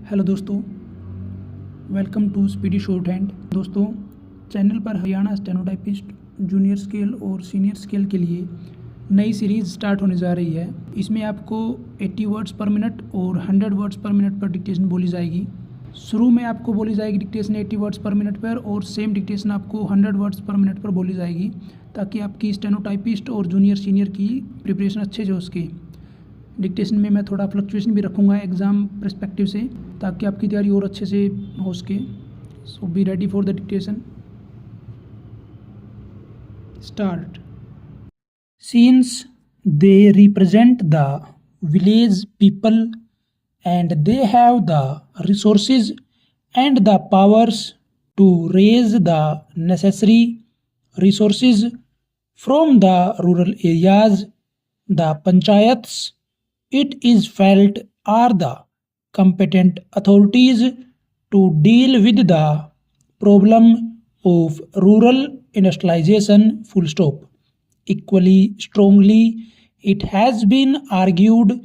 Hello दोस्तों, welcome to speedy shorthand. दोस्तों, channel पर हरियाणा स्टेनोटाइपिस्ट जूनियर स्केल और सीनियर स्केल के लिए नई सीरीज़ स्टार्ट होने जा रही है। इसमें आपको 80 वर्ड्स पर मिनट और 100 वर्ड्स पर मिनट पर डिक्टेशन बोली जाएगी। शुरू में आपको बोली जाएगी डिक्टेशन 80 वर्ड्स पर मिनट पर और सेम डिक्टेशन आपको 100 वर्ड्स पर मिनट पर बोली जाएगी, ताकि आपकी स्टेनोटाइपिस्ट और जूनियर सीनियर की प्रिपरेशन अच्छे से हो सके। डिक्टेशन में मैं थोड़ा फ्लक्चुएशन भी रखूँगा एग्ज़ाम पर्सपेक्टिव से, ताकि आपकी तैयारी और अच्छे से हो सके। So be ready for the dictation. Start. Since they represent the village people and they have the resources and the powers to raise the necessary resources from the rural areas, the panchayats, it is felt, are the competent authorities to deal with the problem of rural industrialization. Full stop. Equally strongly, it has been argued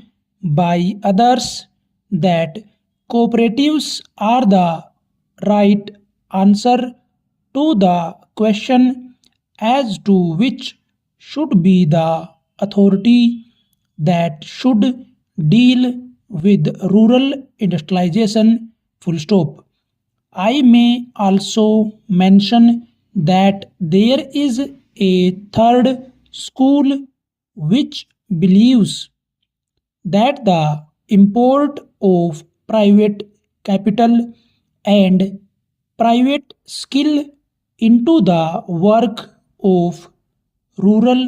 by others that cooperatives are the right answer to the question as to which should be the authority that should deal with rural industrialization. Full stop. I may also mention that there is a third school which believes that the import of private capital and private skill into the work of rural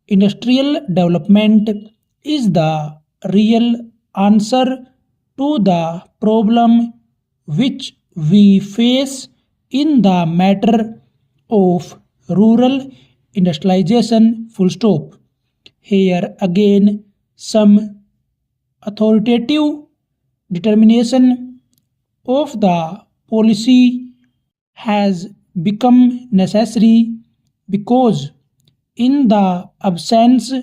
industrial development is the real answer to the problem which we face in the matter of rural industrialization. Full stop. Here again some authoritative determination of the policy has become necessary, because in the absence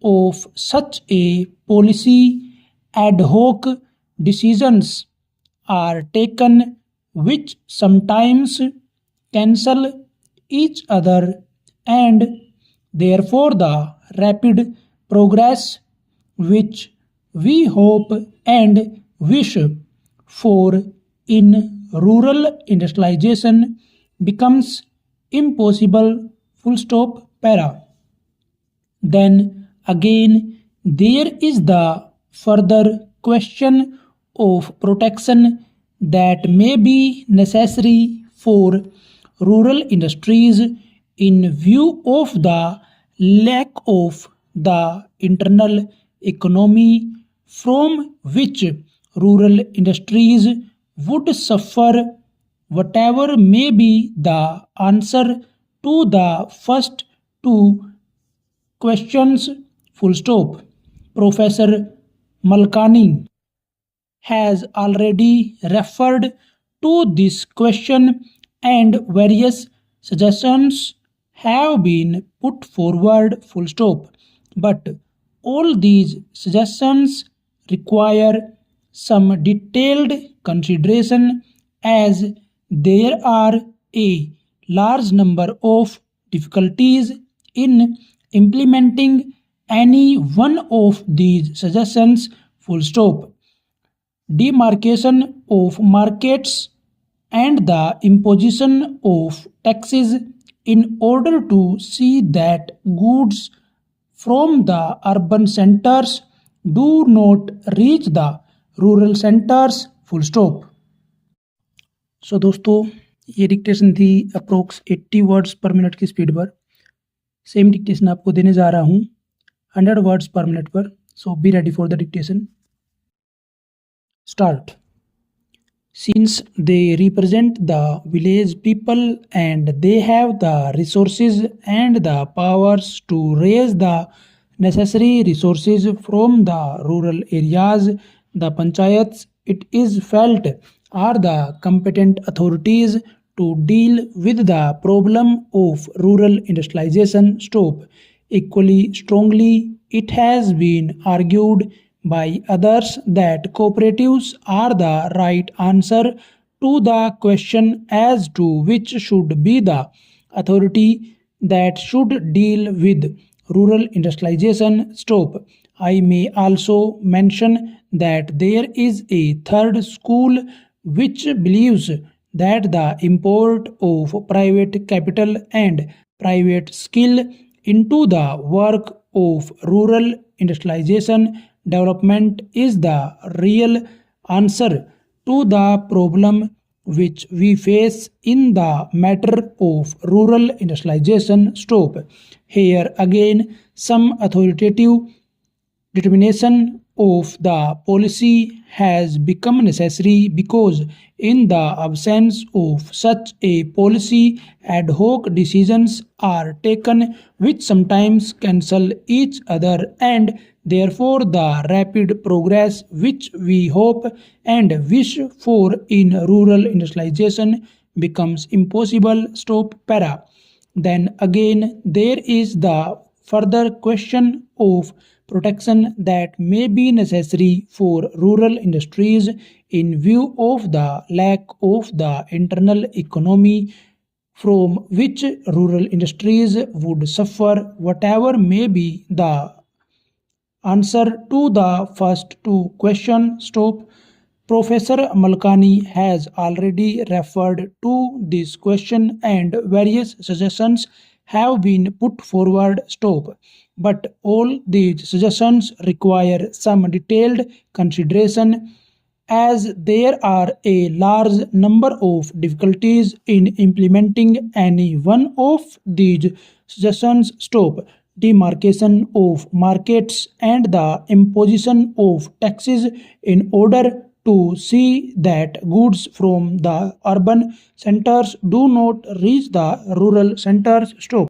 of such a policy, ad hoc decisions are taken which sometimes cancel each other, and therefore the rapid progress which we hope and wish for in rural industrialization becomes impossible. Full stop. Para. Then again there is the further question of protection that may be necessary for rural industries in view of the lack of the internal economy from which rural industries would suffer. Whatever may be the answer to the first two questions. Full stop. Professor Malkani has already referred to this question and various suggestions have been put forward. Full stop. But all these suggestions require some detailed consideration, as there are a large number of difficulties in implementing any one of these suggestions. Full stop. Demarcation of markets and the imposition of taxes in order to see that goods from the urban centers do not reach the rural centers. Full stop. सो दोस्तों, ये dictation थी approx 80 words per minute की speed पर। Same dictation आपको देने जा रहा हूँ 100 वर्ड्स पर मिनट पर। So be ready for the dictation. Start. Since they represent the village people and they have the resources and the powers to raise the necessary resources from the rural areas, the panchayats, it is felt, are the competent authorities to deal with the problem of rural industrialization. Stop. Equally strongly, it has been argued by others that cooperatives are the right answer to the question as to which should be the authority that should deal with rural industrialization. Stop. I may also mention that there is a third school which believes that the import of private capital and private skill into the work of rural industrialization development is the real answer to the problem which we face in the matter of rural industrialization. Stop. Here again, some authoritative determination of the policy has become necessary because in the absence of such a policy, ad hoc decisions are taken which sometimes cancel each other, and therefore the rapid progress which we hope and wish for in rural industrialization becomes impossible. Stop. Para. Then again, there is the further question of protection that may be necessary for rural industries in view of the lack of the internal economy from which rural industries would suffer. Whatever may be the answer to the first two questions. Stop. Professor Malkani has already referred to this question and various suggestions have been put forward. Stop. But all these suggestions require some detailed consideration as there are a large number of difficulties in implementing any one of these suggestions. Stop. Demarcation of markets and the imposition of taxes in order to see that goods from the urban centers do not reach the rural centers. Stop.